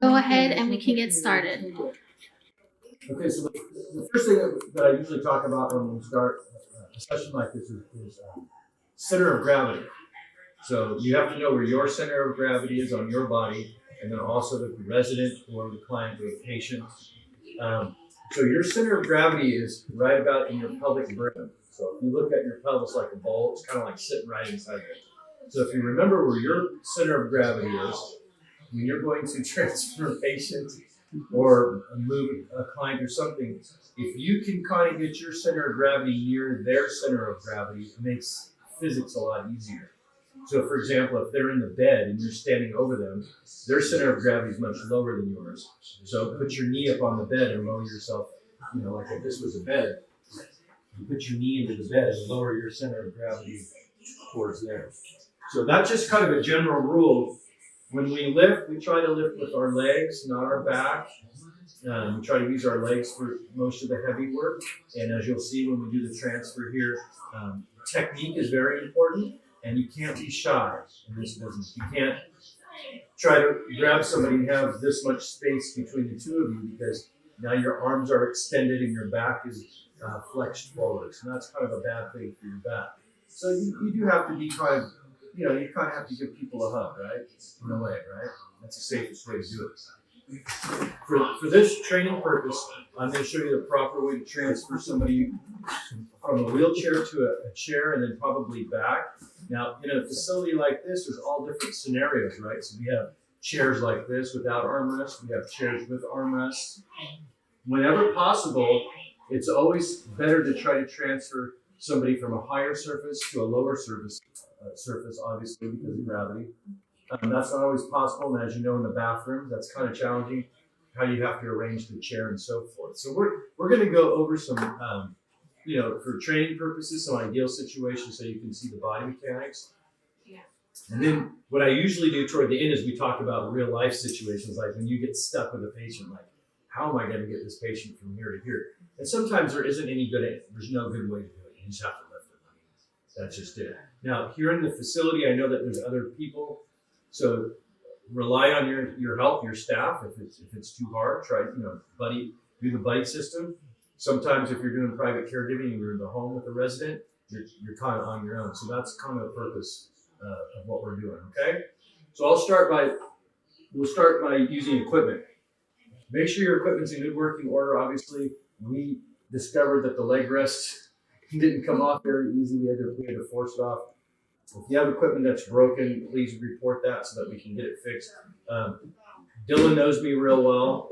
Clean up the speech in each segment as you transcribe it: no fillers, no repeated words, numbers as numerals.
Go ahead and we can get started. Okay, so the first thing that I usually talk about when we start a session like this is center of gravity. So you have to know where your center of gravity is on your body, and then also the resident or the client or the patient. So your center of gravity is right about in your pelvic brim. So if you look at your pelvis like a bowl, it's kind of like sitting right inside there. So if you remember where your center of gravity is, when you're going to transfer a patient or move a client or something, if you can kind of get your center of gravity near their center of gravity, it makes physics a lot easier. So for example, if they're in the bed and you're standing over them, their center of gravity is much lower than yours. So put your knee up on the bed and lower yourself, like if this was a bed, you put your knee into the bed and lower your center of gravity towards there. So that's just kind of a general rule. When we lift, we try to lift with our legs, not our back. We try to use our legs for most of the heavy work. And as you'll see when we do the transfer here, technique is very important. And you can't be shy in this business. You can't try to grab somebody and have this much space between the two of you because now your arms are extended and your back is flexed forward. So that's kind of a bad thing for your back. So you do have to be kind of, you kind of have to give people a hug, right? In a way, right? That's the safest way to do it. For this training purpose, I'm going to show you the proper way to transfer somebody from a wheelchair to a chair and then probably back. Now, in a facility like this, there's all different scenarios, right? So we have chairs like this without armrests. We have chairs with armrests. Whenever possible, it's always better to try to transfer somebody from a higher surface to a lower surface, obviously, because of gravity. That's not always possible, and as you know, in the bathroom, that's kind of challenging, how you have to arrange the chair and so forth. So we're going to go over some, for training purposes, some ideal situations so you can see the body mechanics. Yeah. And then what I usually do toward the end is we talk about real life situations, like when you get stuck with a patient, like how am I going to get this patient from here to here? And sometimes there's no good way to do it. You just have to lift it. I mean, that's just it. Now, here in the facility, I know that there's other people. So rely on your help, your staff. If it's too hard, try do the buddy system. Sometimes if you're doing private caregiving and you're in the home with a resident, you're kind of on your own. So that's kind of the purpose of what we're doing. Okay. So we'll start by using equipment. Make sure your equipment's in good working order. Obviously, we discovered that the leg rests didn't come off very easy. We had to force it off. If you have equipment that's broken, please report that so that we can get it fixed. Dylan knows me real well.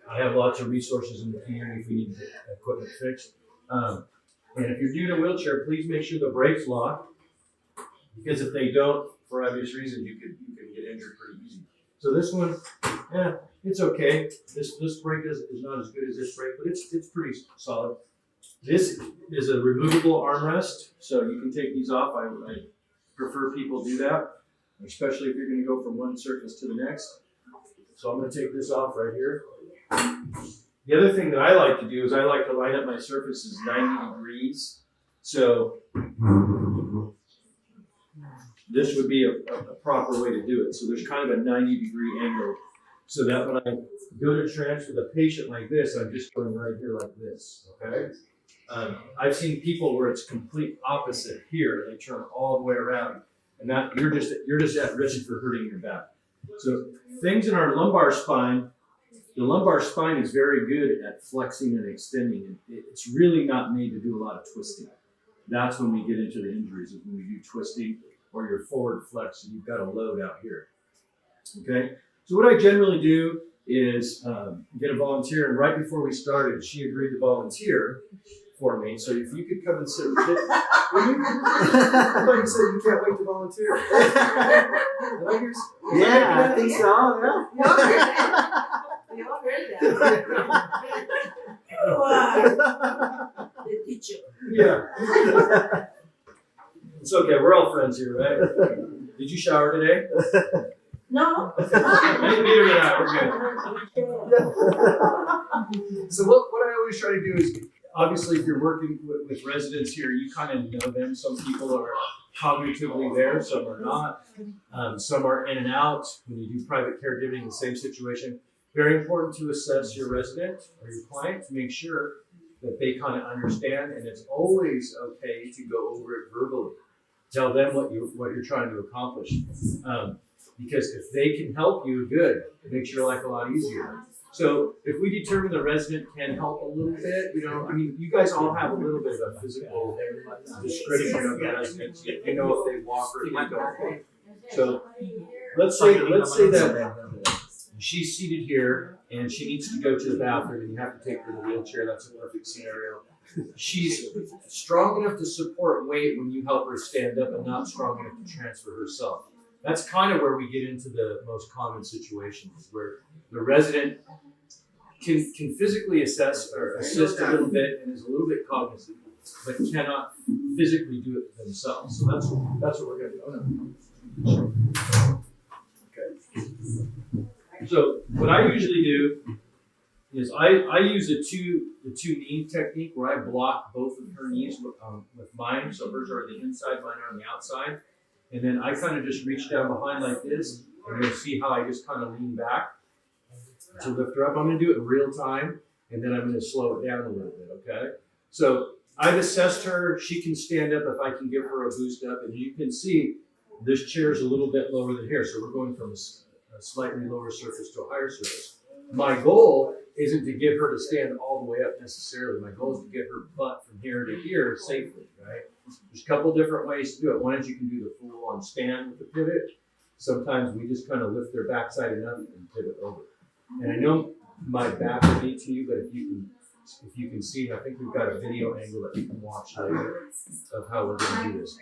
I have lots of resources in the community if we need to get equipment fixed. And if you're doing a wheelchair, please make sure the brakes lock, because if they don't, for obvious reasons, you can get injured pretty easy. So this one, it's okay. This brake is not as good as this brake, but it's pretty solid. This is a removable armrest, so you can take these off. I prefer people do that, especially if you're going to go from one surface to the next. So I'm going to take this off right here. The other thing that I like to do is I like to line up my surfaces 90 degrees. So this would be a proper way to do it. So there's kind of a 90-degree angle, so that when I go to transfer the patient like this, I'm just going right here like this, okay? I've seen people where it's complete opposite here. They turn all the way around, and that you're just at risk for hurting your back. So things in our lumbar spine, the lumbar spine is very good at flexing and extending. It's really not made to do a lot of twisting. That's when we get into the injuries, is when we do twisting or you're forward flex and you've got a load out here. Okay, so what I generally do is get a volunteer, and right before we started, she agreed to volunteer for me. So if you could come and sit with me. I thought you said you can't wait to volunteer. I think so. We all heard that. Wow. The teacher. Yeah. It's okay. We're all friends here, right? Did you shower today? No. Neither did I. We're good. So what I always try to do is obviously, if you're working with residents here, you kind of know them. Some people are cognitively there, some are not. Some are in and out. When you do private caregiving, the same situation. Very important to assess your resident or your client to make sure that they kind of understand, and it's always okay to go over it verbally. Tell them what you're trying to accomplish. Because if they can help you, good. It makes your life a lot easier. So if we determine the resident can help a little bit, I mean, you guys all have a little bit of a physical description of the residents. You know if they walk or if they don't. So let's say that she's seated here and she needs to go to the bathroom and you have to take her in a wheelchair. That's a perfect scenario. She's strong enough to support weight when you help her stand up and not strong enough to transfer herself. That's kind of where we get into the most common situations where the resident can physically assess or assist a little bit and is a little bit cognizant, but cannot physically do it themselves. So that's what we're going to do. Okay. So what I usually do is I use the two knee technique where I block both of her knees with mine. So hers are on the inside, mine are on the outside. And then I kind of just reach down behind like this, and you'll see how I just kind of lean back to lift her up. I'm going to do it in real time, and then I'm going to slow it down a little bit, okay? So I've assessed her. She can stand up if I can give her a boost up. And you can see this chair is a little bit lower than here. So we're going from a slightly lower surface to a higher surface. My goal isn't to get her to stand all the way up necessarily. My goal is to get her butt from here to here safely, right? There's a couple different ways to do it. One is you can do the full on stand with the pivot. Sometimes we just kind of lift their backside enough and pivot over. And I know my back will be to you, but if you can see, I think we've got a video angle that you can watch later of how we're going to do this.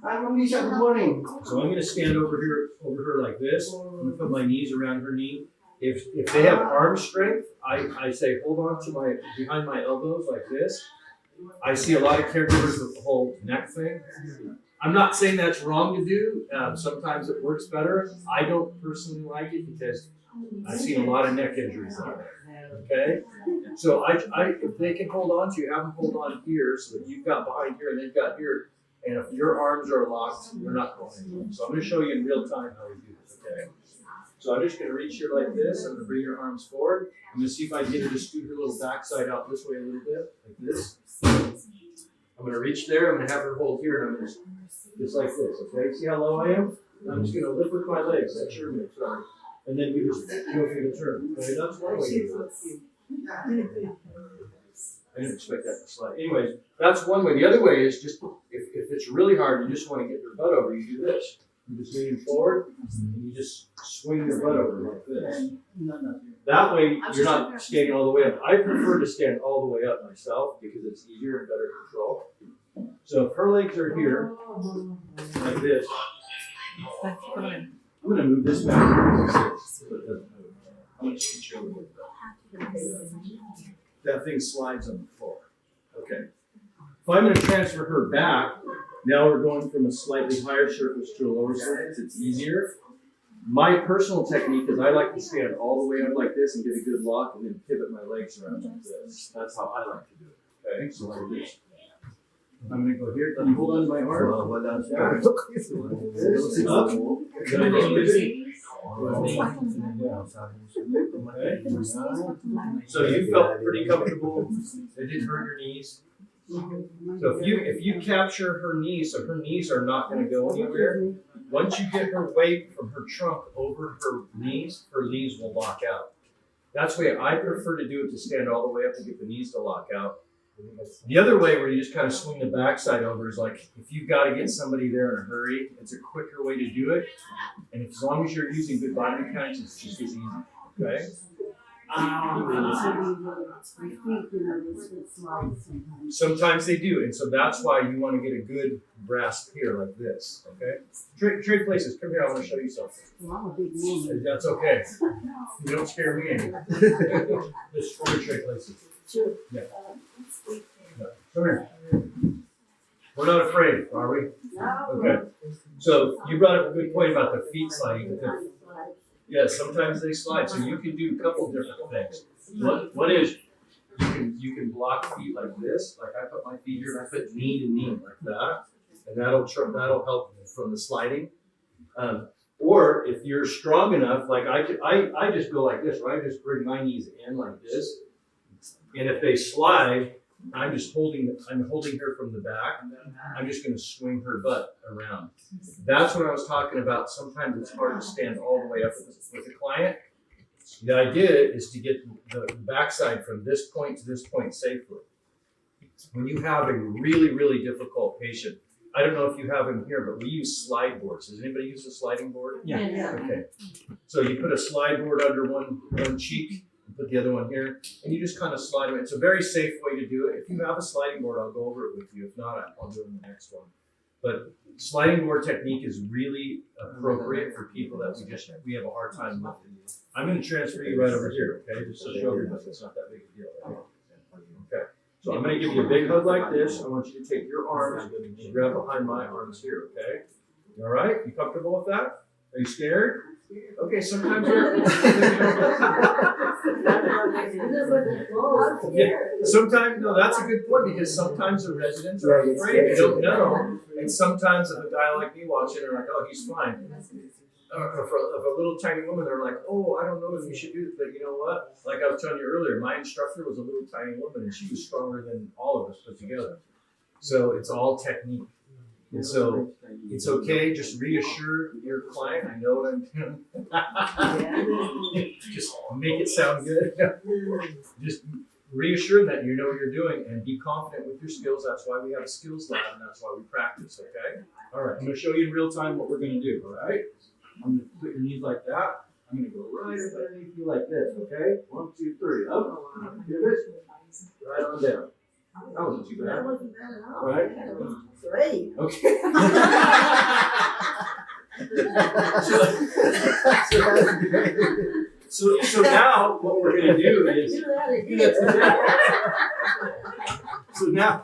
Hi, Monisha, good morning. So I'm going to stand over her like this. I'm going to put my knees around her knee. If they have arm strength, I say hold on to behind my elbows like this. I see a lot of caregivers with the whole neck thing. I'm not saying that's wrong to do. Sometimes it works better. I don't personally like it because I've seen a lot of neck injuries on there. Okay? So if they can hold on to you, have them hold on here so that you've got behind here and they've got here. And if your arms are locked, they're not going anywhere. So I'm going to show you in real time how we do this, okay? So I'm just going to reach here like this. I'm going to bring your arms forward. I'm going to see if I can get her to scoot her little backside out this way a little bit, like this. I'm going to reach there. I'm going to have her hold here, and I'm going to just like this, okay? See how low I am? I'm just going to lift with my legs. That's your mix, sorry. And then we just go through the turn. Okay, that's one way to do it. I didn't expect that to slide. Anyways, that's one way. The other way is just, if it's really hard, you just want to get your butt over, you do this. You just lean forward, and you just swing your butt over like this. That way, you're not standing all the way up. I prefer to stand all the way up myself because it's easier and better control. So if her legs are here, like this, I'm going to move this back. I'm going to scoot you over like that. That thing slides on the floor. Okay. If I'm going to transfer her back, now we're going from a slightly higher surface to a lower surface. It's easier. My personal technique is I like to stand all the way up like this and get a good lock and then pivot my legs around like this. That's how I like to do it. Okay, so like this. I'm going to go here. Let me hold on to my arm. So you felt pretty comfortable. It didn't hurt your knees. So if you capture her knees, so her knees are not going to go anywhere. Once you get her weight from her trunk over her knees will lock out. That's the way I prefer to do it, to stand all the way up and get the knees to lock out. The other way where you just kind of swing the backside over is like if you've got to get somebody there in a hurry, it's a quicker way to do it. And as long as you're using good body mechanics, it's just as easy. Okay? Sometimes they do, and so that's why you want to get a good grasp here like this. Okay? Trade places, come here, I want to show you something. Well, I'm a big woman. That's okay. You don't scare me any. Just for trade places. Sure. Yeah. Come here. We're not afraid, are we? No. Okay. So you brought up a good point about the feet sliding. Yeah, sometimes they slide. So you can do a couple different things. One is you can block feet like this. Like I put my feet here and I put knee to knee like that, and that'll help from the sliding. Or if you're strong enough, like I just go like this, right? I just bring my knees in like this, and if they slide, I'm holding her from the back. I'm just going to swing her butt around. That's what I was talking about. Sometimes it's hard to stand all the way up with a client. The idea is to get the backside from this point to this point safely. When you have a really, really difficult patient, I don't know if you have them here, but we use slide boards. Does anybody use a sliding board? Yeah. Okay. So you put a slide board under one cheek, and put the other one here, and you just kind of slide them. It's a very safe way to do it. If you have a sliding board, I'll go over it with you. If not, I'll do it in the next one. But sliding board technique is really appropriate for people that we have a hard time with. I'm going to transfer you right over here, okay? Just to show you that it's not that big a deal. Okay. So I'm going to give you a big hug like this. I want you to take your arms and grab behind my arms here, okay? All right? You comfortable with that? Are you scared? Okay, sometimes sometimes, no, that's a good point because sometimes the residents are afraid, they don't know. And sometimes if a guy like me walks in, they're like, oh, he's fine. Or for a little tiny woman, they're like, oh, I don't know if you should do this, but you know what? Like I was telling you earlier, my instructor was a little tiny woman and she was stronger than all of us put together. So it's all technique. And so it's okay, just reassure your client, I know what I'm doing. Just make it sound good. Just reassure that you know what you're doing and be confident with your skills. That's why we have a skills lab and that's why we practice, okay? All right, I'm gonna show you in real time what we're gonna do, all right? I'm gonna put your knees like that. I'm gonna go right up underneath you like this, okay? 1, 2, 3, up, give it, right on down. That wasn't too bad. That wasn't bad at all. Right? That was great. Okay. So now what we're gonna do is Do that again. so now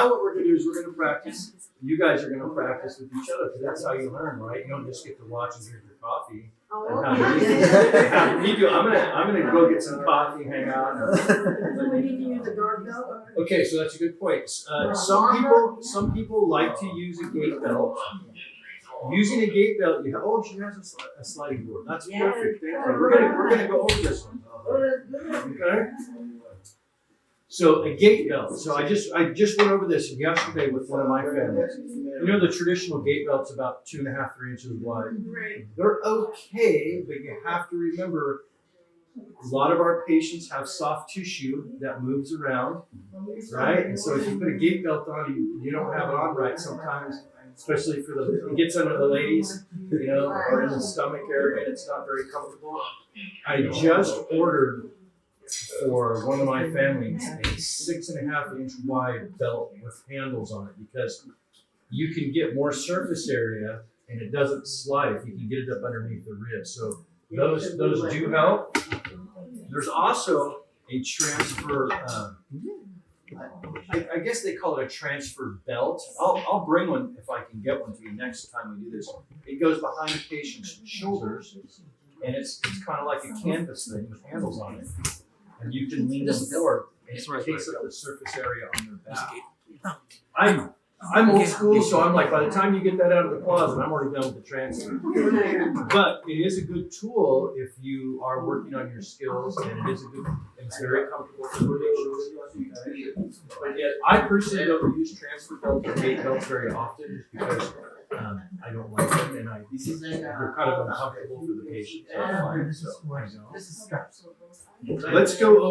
what we're gonna do is we're gonna practice. You guys are gonna practice with each other because that's how you learn, right? You don't just get to watch and drink your coffee. Oh, And how you do. I'm gonna go get some coffee, hang out. So we need to use a guard belt? Okay, so that's a good point. Some people like to use a gait belt. Using a gait belt, she has a sliding board. That's Yeah. perfect. Thank you. We're gonna go over this one. Okay. So a gait belt. So I just went over this yesterday with one of my families. You know the traditional gait belt's about 2.5, 3 inches wide. Right. They're okay, but you have to remember a lot of our patients have soft tissue that moves around, right? And so if you put a gait belt on, you don't have it on right sometimes, especially for it gets under the ladies, or in the stomach area, and it's not very comfortable. I just ordered for one of my families a 6.5 inch wide belt with handles on it because you can get more surface area and it doesn't slide if you can get it up underneath the ribs. So those do help. There's also a transfer. I guess they call it a transfer belt. I'll bring one if I can get one to you next time we do this. It goes behind the patient's shoulders, and it's kind of like a canvas thing with handles on it, and you can lean them forward, and it takes up the surface area on their back. I'm old school, so I'm like, by the time you get that out of the closet, I'm already done with the transfer. But it is a good tool if you are working on your skills, and it's very comfortable for patients. But yet, I personally don't use transfer belts or gait belts very often, just because I don't like them, and they're kind of uncomfortable for the patient. So, let's go over.